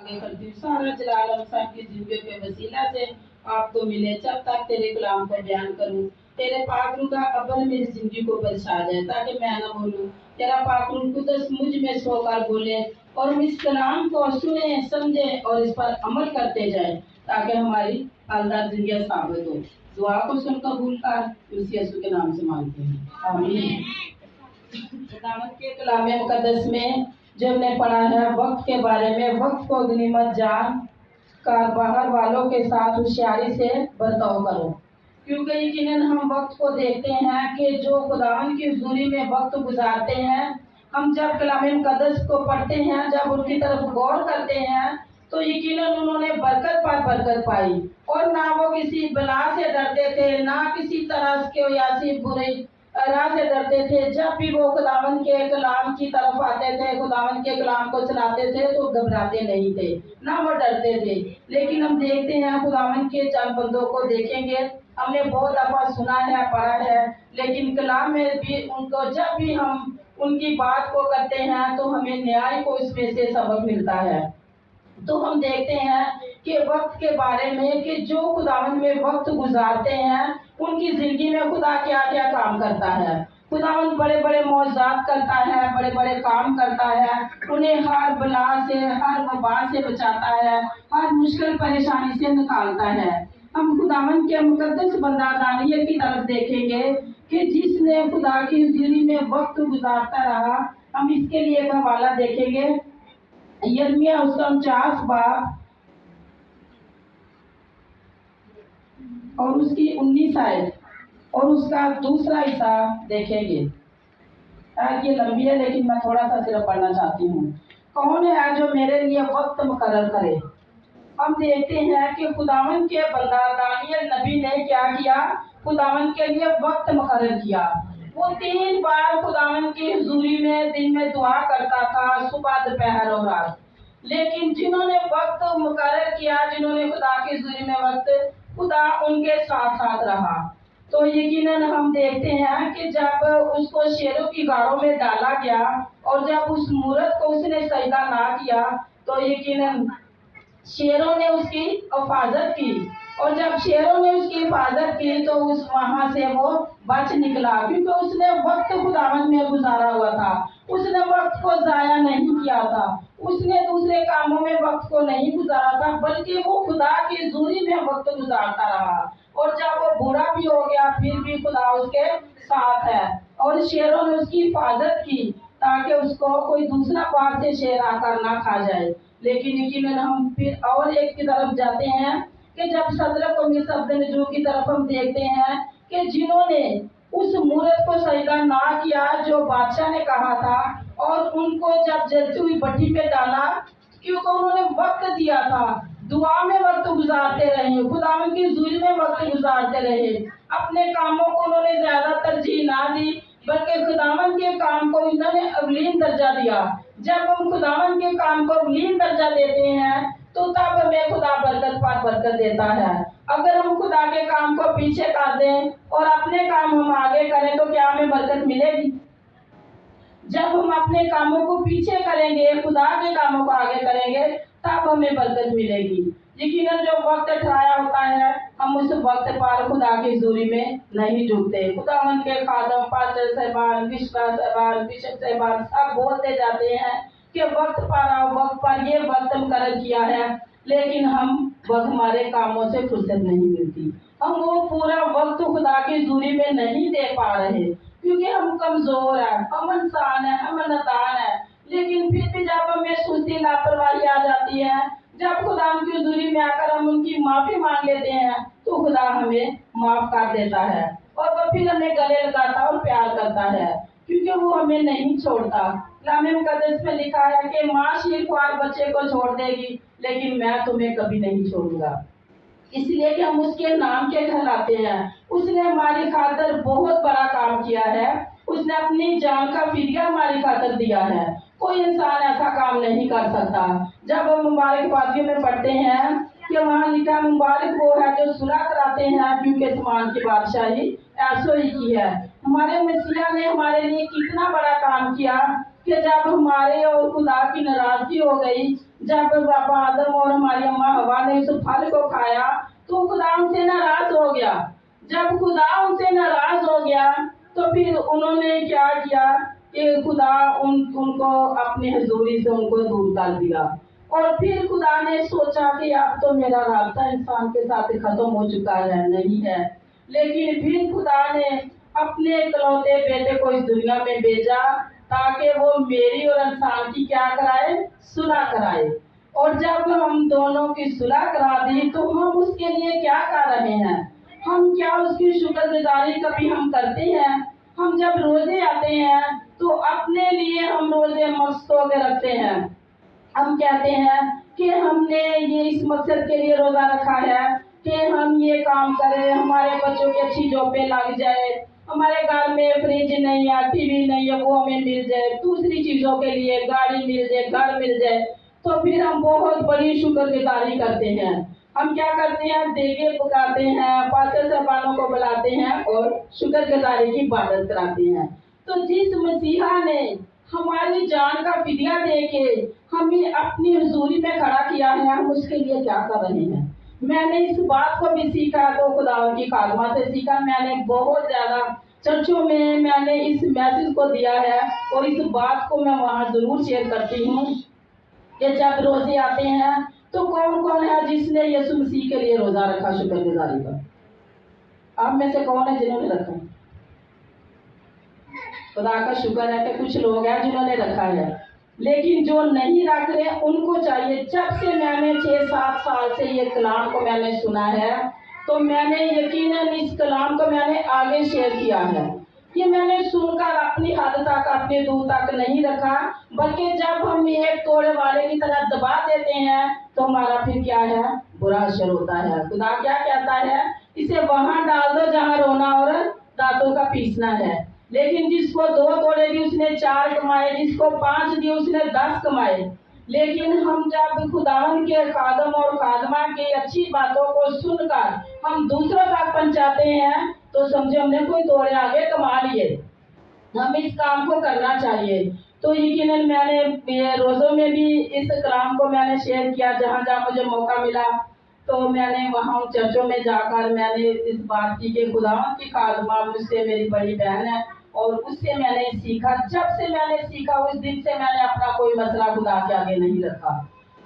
आगे करती हूँ। सारा जलाल हम सब की जिंदगी के वसीला से आपको मिले, जब तक तेरे कलाम को बयान करूँ। तेरे पाक रूह का अव्वल मेरी जिंदगी को बरसा जाए, ताकि मैं ना बोलूँ। तेरा पाक रूह कुदस मुझ में सोकर बोले, और हम इस कलाम को सुने, समझे और इस पर अमल करते जाए, ताकि हमारी फलदार जिंदगी साबित हो। दुआ को सुन कबूल कर, मसीह यीशु के नाम से मांगते हैं, आमीन। खुदावंद के कलाम मुकद्दस में जो हमने पढ़ा है वक्त के बारे में, वक्त को गनीमत जान कर बाहर वालों के साथ होशियारी से बर्ताव करो, क्योंकि यकीनन हम वक्त को देखते हैं कि जो खुदावंद की हुजूरी में वक्त गुजारते हैं, हम जब कलाम मुकद्दस को पढ़ते हैं, जब उनकी तरफ गौर करते हैं, तो यकीनन उन्होंने बरकत पर बरकत पाई, और ना वो किसी बला से डरते थे, ना किसी तरह के यासी बुरे राह से डरते थे। जब भी वो खुदावंद के कलाम की तरफ आते थे, खुदावंद के कलाम को चलाते थे, तो घबराते नहीं थे, ना वो डरते थे। लेकिन हम देखते हैं खुदावंद के चंद बंदों को देखेंगे, हमने बहुत दफा सुना है, पढ़ा है, लेकिन कलाम में भी उनको जब भी हम उनकी बात को करते हैं, तो हमें न्याय को इसमें से सबक मिलता है। तो हम देखते हैं कि वक्त के बारे में कि जो खुदावंद में वक्त गुजारते हैं, उनकी जिंदगी में खुदा क्या क्या काम करता है। खुदावंद बड़े बड़े मौजज़ात करता है, बड़े बड़े काम करता है, उन्हें हर बला से, हर वबा से बचाता है, हर मुश्किल परेशानी से निकालता है। हम खुदावंद के मुकद्दस बंदा दानियल की तरफ देखेंगे कि जिसने खुदा की हुजूरी में वक्त गुजारता रहा। हम इसके लिए एक हवाला देखेंगे, यिर्मयाह उसका 49 बाब और उसकी 19 आयत और उसका दूसरा हिस्सा देखेंगे। ये लंबी है, लेकिन मैं थोड़ा सा सिर्फ पढ़ना चाहती हूँ। कौन है जो मेरे लिए वक्त मुकर्रर करे। हम देखते हैं कि खुदावंद के बंदा दानियल नबी ने क्या किया, खुदावंद के लिए वक्त मुकर्रर किया। वो 3 बार खुदावंद की हुजूरी में दिन में दुआ करता था, सुबह दोपहर और रात। लेकिन जिन्होंने वक्त मुकर्रर किया, जिन्होंने खुदा की हुजूरी में वक्त, खुदा उनके साथ साथ रहा। तो यकीनन हम देखते हैं कि जब उसको शेरों की गाड़ों में डाला गया और जब उस मूरत को उसने सजदा ना किया, तो यकीनन शेरों ने उसकी हिफाजत की, और जब शेरों ने उसकी हिफाजत की तो उस वहां से वो बच निकला, क्योंकि उसने वक्त खुदावंद में गुजारा हुआ था। उसने वक्त को जाया नहीं किया था, उसने दूसरे कामों में वक्त को नहीं गुजारा था, बल्कि वो खुदा की हुजूरी में वक्त गुजारता रहा। और जब वो बूढ़ा भी हो गया, फिर भी खुदा उसके साथ है, और शेरों ने उसकी हिफाजत की ताकि उसको कोई दूसरा बाहर से शेर आकर ना खा जाए। लेकिन यकीनन हम फिर और एक की तरफ जाते हैं कि जब सदरक और मिसर अब्दुन्नजूर की तरफ हम देखते हैं कि जिन्होंने उस मूरत को सजदा ना किया जो बादशाह ने कहा था, और उनको जब जलती हुई भट्टी पे डाला, क्योंकि उन्होंने वक्त दिया था, दुआ में वक्त गुजारते रहे, खुदावंद की हुजूरी में वक्त गुजारते रहे, अपने कामों को उन्होंने ज्यादा तरजीह ना दी, बल्कि खुदावंद के काम को इन्होंने अवलीन दर्जा दिया। जब हम खुदावंद के काम को अवलीन दर्जा देते हैं, तो तब हमें खुदा बरकत पर बरकत देता है। अगर हम खुदा के काम को पीछे कर दें और अपने काम हम आगे करें, तो क्या हमें बरकत मिलेगी? जब हम अपने कामों को पीछे करेंगे, खुदा के कामों को आगे करेंगे, तब हमें बरकत मिलेगी। यकीनन जो वक्त ठहराया होता है, हम उस वक्त पर खुदा की हुजूरी में नहीं झुकते। खुदावंद के खादम, पास्टर साहबान, विश्वास साहबान, बिशप साहबान सब बोलते जाते हैं कि वक्त पर आओ, वक्त पर ये वक्त मुकर्रर किया है, लेकिन हमारे कामों से फुर्सत नहीं मिलती। हम वो पूरा वक्त खुदा की हुजूरी में नहीं दे पा रहे, क्योंकि हम कमजोर हैं, हम इंसान हैं, हम नादान हैं। लेकिन फिर भी जब हमें सुस्ती, लापरवाही आ जाती है, जब खुदा की हुजूरी में आकर हम उनकी माफी मांग लेते हैं, तो खुदा हमें माफ कर देता है, और वो फिर हमें गले लगाता और प्यार करता है, क्योंकि वो हमें नहीं छोड़ता। कलाम मुकद्दस में लिखा है कि माँ शीरख्वार बच्चे को छोड़ देगी, लेकिन मैं तुम्हें कभी नहीं छोड़ूंगा। इसलिए कि हम उसके नाम के कहलाते हैं। उसने हमारी खातिर बहुत बड़ा काम किया है, उसने अपनी जान का फिदिया हमारी खातिर दिया है। कोई इंसान ऐसा काम नहीं कर सकता। जब हम मुबारक वादियों में पढ़ते हैं कि वहाँ लिखा, मुबारक वो है जो सुलह कराते हैं, क्योंकि आसमान की बादशाही ऐसो ही की है। हमारे मसीहा ने हमारे लिए कितना बड़ा काम किया कि जब हमारे और खुदा की नाराजगी हो गई, जब बाबा आदम और हमारी अम्मा हवा ने उस फल को खाया तो खुदा उनसे नाराज हो गया। जब खुदा उनसे नाराज हो गया तो फिर उन्होंने क्या किया कि खुदा उनको अपनी हजूरी से उनको दूर कर दिया। और फिर खुदा ने सोचा कि अब तो मेरा रास्ता इंसान के साथ खत्म हो चुका है, नहीं है। लेकिन फिर खुदा ने अपने इकलौते बेटे को इस दुनिया में भेजा ताकि वो मेरी और इंसान की क्या कराए, सुलह कराए। और जब हम दोनों की सुलह करा दी तो हम उसके लिए क्या कर रहे हैं, हम क्या उसकी शुक्रगुजारी कभी हम करते हैं? हम जब रोजे आते हैं तो अपने लिए हम रोजे मस्तों के रखते हैं। हम कहते हैं कि हमने ये इस मकसद के लिए रोजा रखा है कि हम ये काम करें, हमारे बच्चों की अच्छी जॉबें लग जाए, हमारे घर में फ्रिज नहीं है, टीवी नहीं है, वो हमें मिल जाए, दूसरी चीजों के लिए गाड़ी मिल जाए, घर मिल जाए। तो फिर हम बहुत बड़ी शुक्रगुजारी करते हैं। हम क्या करते हैं, देगे पकाते हैं, पास्टर साहबानों को बुलाते हैं और शुक्रगुजारी की इबादत कराते हैं। तो जिस मसीहा ने हमारी जान का फिदिया दे के हमें अपनी हुजूरी में खड़ा किया है, हम उसके लिए क्या कर रहे हैं? मैंने इस बात को भी सीखा, तो खुदावन की खादमा से सीखा। मैंने बहुत ज्यादा चर्चों में मैंने इस मैसेज को दिया है और इस बात को मैं वहाँ जरूर शेयर करती हूँ कि जब रोजे आते हैं तो कौन कौन है जिसने यीशु मसीह के लिए रोजा रखा शुक्रगुजारी का? आप में से कौन है जिन्होंने रखा? खुदा का शुक्र है कि कुछ लोग हैं जिन्होंने रखा है, लेकिन जो नहीं रख रहे उनको चाहिए। जब से मैंने 6-7 साल से ये कलाम को मैंने सुना है तो मैंने यकीनन इस कलाम को मैंने आगे शेयर किया है। ये मैंने सुनकर अपनी हद तक, अपने दूर तक नहीं रखा, बल्कि जब हम एक तोड़े वाले की तरह दबा देते हैं तो हमारा फिर क्या है, बुरा असर होता है। खुदा क्या कहता है, इसे वहां डाल दो जहां रोना और दांतों का पीसना है। लेकिन जिसको 2 तोड़े दी उसने 4 कमाए, जिसको 5 दिए उसने 10 कमाए। लेकिन हम जब खुदावन के खादम और खादमा की अच्छी बातों को सुनकर हम दूसरों तक पहुंचाते हैं तो समझो हमने कोई तोड़े आगे कमा लिए। हम इस काम को करना चाहिए। तो यकीनन मैंने ये रोज़ों में भी इस कलाम को मैंने शेयर किया, जहाँ जहाँ मुझे मौका मिला तो मैंने वहाँ चर्चों में जाकर मैंने इस बात की कि खुदावन की खादमा मुझसे मेरी बड़ी बहन है और उससे मैंने सीखा। जब से मैंने सीखा उस दिन से मैंने अपना कोई मसला खुदा के आगे नहीं रखा।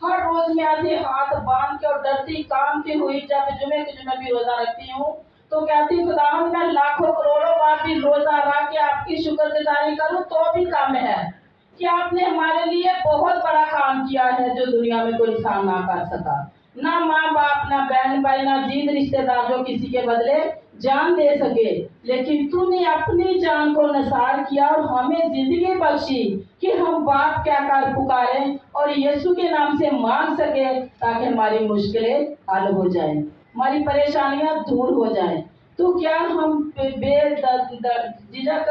हर रोज मैं ऐसे हाथ बांध के और डरती कामती हुई जब जुमे के जुमे भी रोजा रखती हूँ तो कहती खुदावन मैं लाखों करोड़ों बार भी रोजा रख के आपकी शुक्रगुजारी करूँ तो भी कम है कि आपने हमारे लिए बहुत बड़ा काम किया है जो दुनिया में कोई इंसान ना कर सका। ना माँ बाप, ना बहन भाई, ना जीत रिश्तेदार जो किसी के बदले जान दे सके, लेकिन तूने अपनी जान को नसार किया और हमें जिंदगी बख्शी कि हम बाप क्या कर पुकारें और यीशु के नाम से मांग सके ताकि हमारी मुश्किलें हल हो जाए, हमारी परेशानियां दूर हो जाए। तो क्या हम बेझिझक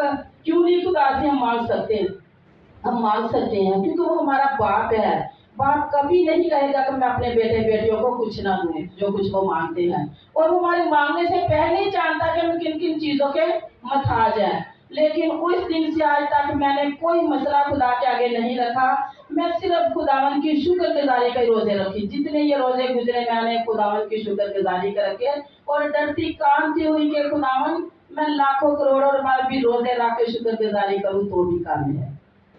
क्यों नहीं खुदा से हम मांग सकते? हम मांग सकते हैं क्योंकि वो हमारा बाप है। बाप कभी नहीं कहेगा कि मैं अपने बेटे बेटियों को कुछ ना दूं जो कुछ वो मांगते हैं, और वो हमारे मांगने से पहले ही जानता कि हम किन किन चीजों के मोहताज हैं। लेकिन उस दिन से आज तक मैंने कोई मसला खुदा के आगे नहीं रखा। मैं सिर्फ खुदावन की शुक्रगुजारी के रोजे रखी। जितने ये रोजे गुजरे मैंने खुदावन की शुक्रगुजारी के रखे और डरती कामती हुई कि खुदावन मैं लाखों करोड़ों बार भी रोजे रख के शुक्रगुजारी करूँ तो भी काम है।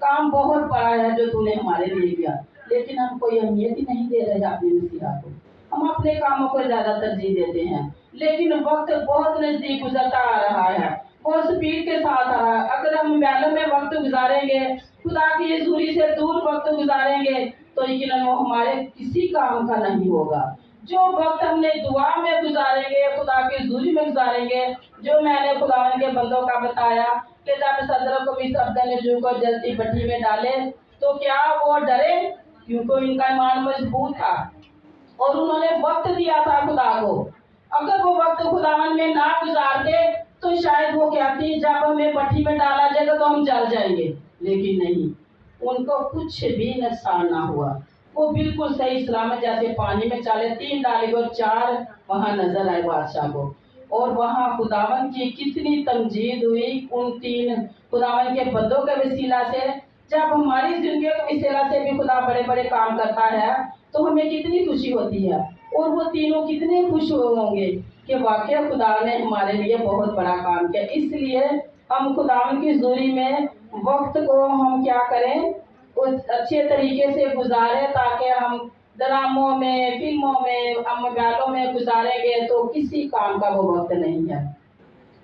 काम बहुत बड़ा है जो तूने हमारे लिए किया, लेकिन हम कोई अहमियत ही नहीं दे रहे अपने मसीहा को। हम अपने कामों को ज्यादा तरजीह देते हैं, लेकिन वक्त बहुत नजदीक गुजरता आ रहा है, बहुत स्पीड के साथ आ रहा है। अगर हम मोबाइलों में वक्त गुजारेंगे, खुदा की हजूरी से दूर वक्त गुजारेंगे तो यकीनन वो हमारे किसी काम का नहीं होगा। जो वक्त हमने दुआ में गुजारेंगे, खुदा की हजूरी में गुजारेंगे, जो मैंने खुदा के बंदों का बताया कि जब सदरों को भी सब्दन को जल्दी भट्टी में डाले तो क्या वो डरे, क्योंकि इनका ईमान मजबूत था और उन्होंने वक्त दिया था खुदा को। अगर वो वक्त खुदावन में ना गुजारते तो शायद वो कहती जब हमें भट्टी में डाला जाएगा तो हम जल जाएंगे, लेकिन नहीं, उनको कुछ भी नुकसान ना हुआ। वो बिल्कुल सही सलामत जैसे पानी में चले, 3 डाले और 4 वहां नजर आए बादशाह को। और वहां खुदावन की कितनी तमजीद हुई उन 3 खुदावन के बंदों के वसीला से। जब हमारी जिंदगी को इस तरह से भी खुदा बड़े बड़े काम करता है तो हमें कितनी खुशी होती है, और वो तीनों कितने खुश होंगे कि वाकई खुदा ने हमारे लिए बहुत बड़ा काम किया। इसलिए हम खुदा की हज़ूरी में वक्त को हम क्या करें, उस अच्छे तरीके से गुजारें, ताकि हम ड्रामों में, फिल्मों में, मोबाइलों में गुजारेंगे तो किसी काम का वो वक्त नहीं है।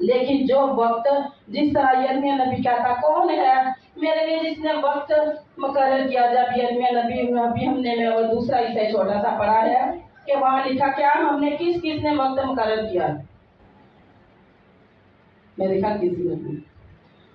लेकिन जो वक्त, जिस तरह यिर्मयाह नबी कहता, कौन है मेरे लिए जिसने वक्त मुकर्रर किया। जब यिर्मयाह नबी हमने में वो दूसरा हिस्सा छोटा सा पढ़ा है कि वहाँ लिखा क्या, हमने किस किस ने वक्त मुकर्रर किया, मेरे ख्याल किसी ने भी।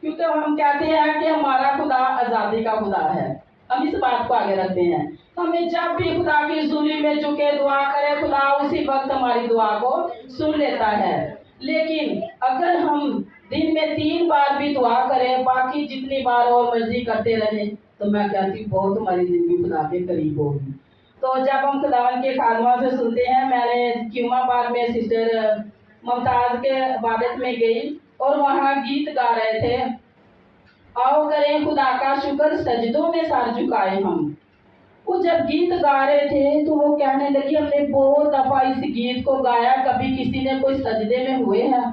क्योंकि हम कहते हैं कि हमारा खुदा आज़ादी का खुदा है, हम इस बात को आगे रखते हैं। हमें जब भी खुदा की हज़ूरी में झुके दुआ करें, खुदा उसी वक्त हमारी दुआ को सुन लेता है। लेकिन अगर हम दिन में 3 बार भी दुआ करें, बाकी जितनी बार और मर्जी करते रहें, तो मैं कहती हूँ बहुत हमारी जिंदगी खुदा के करीब होगी। तो जब हम खुदावन के खादमा से सुनते हैं, मैंने क्यूमाबाद में सिस्टर मुमताज़ के इबादत में गई और वहाँ गीत गा रहे थे, आओ करें खुदा का शुक्र सजदों में सर झुकाए हम। वो जब गीत गा रहे थे तो वो कहने लगी, हमने बहुत दफा इस गीत को गाया, कभी किसी ने कोई सजदे में हुए हैं?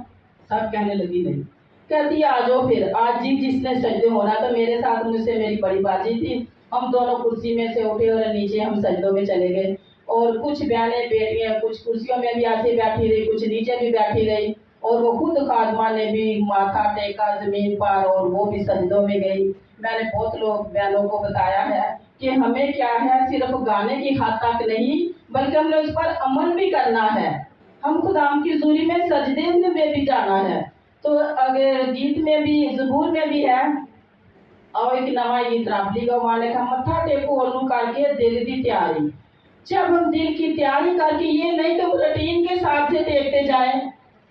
सब कहने लगी नहीं। कहती आ जाओ फिर, आज जिसने सजदे होना, तो मेरे साथ मुझसे मेरी बड़ी बाजी थी, हम दोनों कुर्सी में से उठे और नीचे हम सजदों में चले गए। और कुछ बहनें बेटियां कुछ कुर्सियों में भी ऐसे बैठी रही, कुछ नीचे भी बैठी रही, और वो खुद खादमा ने भी माथा टेका जमीन पर और वो भी सजदों में गई। मैंने बहुत लोग बहनों को बताया है कि हमें क्या है, सिर्फ गाने की हद तक नहीं, बल्कि हमने उस पर अमल भी करना है। हम खुदा की हज़ूरी में सजदे में भी जाना है। तो अगर गीत में भी, ज़बूर में भी है, और एक नवा गीत राबली का वाले का मत्था टेको ओनू करके दिल की तैयारी। जब हम दिल की तैयारी करके, ये नहीं तो रूटीन के साथ से टेकते जाए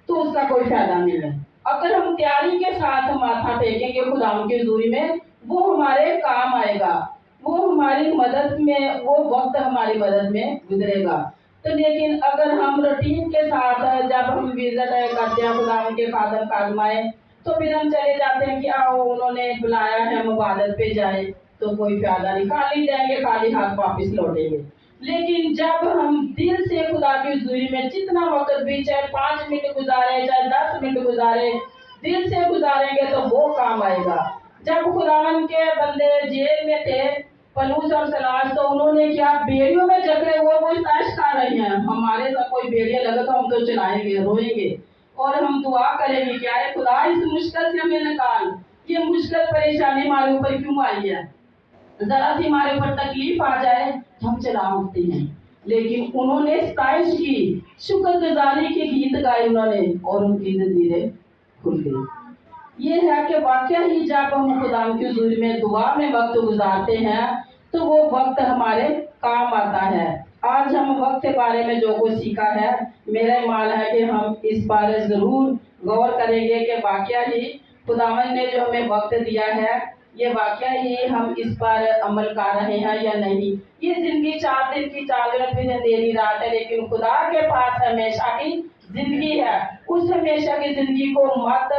तो उसका कोई फायदा नहीं है। अगर हम तैयारी के साथ माथा टेकेंगे खुदा की हज़ूरी में, वो हमारे काम आएगा, वो हमारी मदद में, वो वक्त हमारी मदद में गुजरेगा। तो लेकिन अगर हम रूटीन के साथ जब हम विजिट करते हैं खुदा के खादम खादमाए, तो फिर हम चले जाते हैं कि आओ उन्होंने बुलाया है, हम इबादत पे जाए, तो कोई फायदा नहीं, खाली जाएंगे, खाली हाथ वापस लौटेंगे। लेकिन जब हम दिल से खुदा की हज़ूरी में जितना वक्त भी, चाहे 5 मिनट गुजारे, चाहे 10 मिनट गुजारे, दिल से गुजारेंगे तो वो काम आएगा। जब खुदावन के बंदे जेल में थे, पलूस और सलास, तो उन्होंने क्या, बेड़ियों में जकड़े हुए वो ताश खा रहे हैं, हमारे साथ कोई बेड़िया लगे तो हम तो चलाएंगे, रोएंगे और हम दुआ करेंगे, क्या है खुदा इस मुश्किल से हमें निकाल, ये मुश्किल परेशानी हमारे ऊपर क्यों आई है, जरा सी हमारे ऊपर तकलीफ आ जाए तो हम चला उठते हैं। लेकिन उन्होंने सताइश की, शुक्रगुजारी के गीत गाए उन्होंने, और उनकी जिंदगी खुल गई। ये है कि वाकई ही जब हम खुदा की हज़ूरी में दुआ में वक्त गुजारते हैं तो वो वक्त हमारे काम आता है। आज हम वक्त के बारे में जो कुछ सीखा है, मेरा ईमान है कि हम इस पर ज़रूर गौर करेंगे कि वाकई ही खुदावन ने जो हमें वक्त दिया है, ये वाकई ही हम इस पर अमल कर रहे हैं या नहीं। ये जिंदगी 4 दिन की 4 दिन फिर अंधेरी रात है, लेकिन खुदा के पास हमेशा की जिंदगी है। उस हमेशा की जिंदगी को मत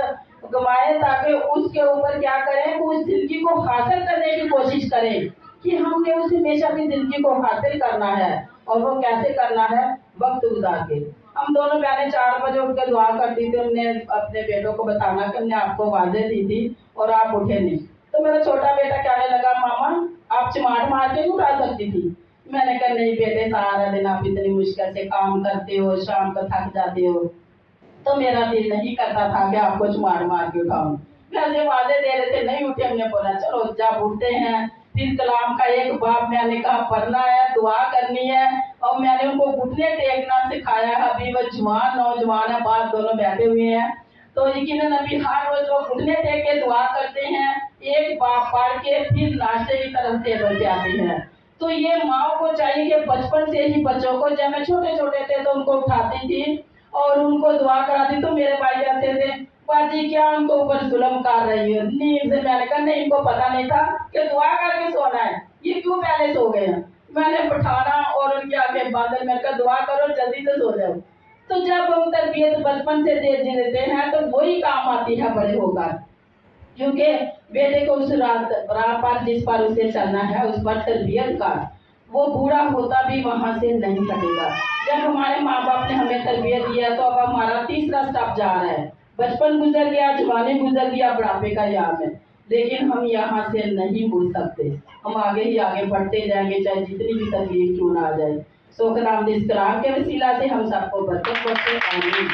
गवाए, ताकि उसके ऊपर क्या करें, उस जिंदगी को हासिल करने की कोशिश करें कि हमने उस हमेशा की जिंदगी को हासिल करना है। और वो कैसे करना है, वक्त गुजार के। हम दोनों बहनें 4 बजे उठ कर दुआ करती थी, हमने अपने बेटों को बताना कि हमने आपको आवाजें दी थी और आप उठे नहीं। तो मेरा छोटा बेटा कहने लगा, मामा आप चिमाट मार के नहीं उठा सकती थी। मैंने कहा नहीं बेटे, सारा दिन आप इतनी मुश्किल से काम करते हो, शाम को थक जाते हो, तो मेरा दिल नहीं करता था कि आपको मार मार के उठाऊं। वैसे वादे दे रहे थे, नहीं उठे। हमने बोला चलो जब उठते हैं, फिर कलाम का एक बाब मैंने कहा पढ़ना है, दुआ करनी है, और मैंने उनको घुटने टेकना सिखाया। अभी वो जवान नौजवान है, बाप दोनों बैठे हुए हैं, तो यकीनन अभी हर रोज वो घुटने टेक के दुआ करते हैं, एक बाप पढ़ के फिर नाश्ते की तरफ टेबल पे आते हैं। तो ये माँ को चाहिए कि बचपन से ही बच्चों को, जब मैं छोटे छोटे थे तो उनको उठाती थी और उनको दुआ कराती। तो मेरे भाई कहते थे, बाजी क्या उनको ऊपर जुल्म कर रही है नींद से। मैंने कहा नहीं, इनको पता नहीं था कि दुआ करके सोना है, ये क्यों पहले सो गए हैं। मैंने बिठाना और उनके आगे बांधल, मैंने कहा दुआ करो जल्दी से सो जाओ। तो जब हम तरबियत बचपन से दे देते हैं तो वही काम आती है बड़े होकर। کیونکہ بیٹے کو اس راہ پر جس پر اسے چلنا ہے اس پر تربیت کا، وہ بوڑھا ہوتا بھی وہاں سے نہیں ہٹے گا۔ جب ہمارے ماں باپ نے ہمیں تربیت دیا تو اب ہمارا تیسرا سٹاپ جا رہا ہے، بچپن گزر گیا، جوانی گزر گیا، بڑھاپے کا یام ہے، لیکن ہم یہاں سے نہیں مڑ سکتے، ہم آگے ہی آگے بڑھتے جائیں گے چاہے جتنی بھی تکلیف کیوں نہ آ جائے۔ سو کلام دس کلام کے وسیلہ سے ہم سب کو برکت بخشے، آمین۔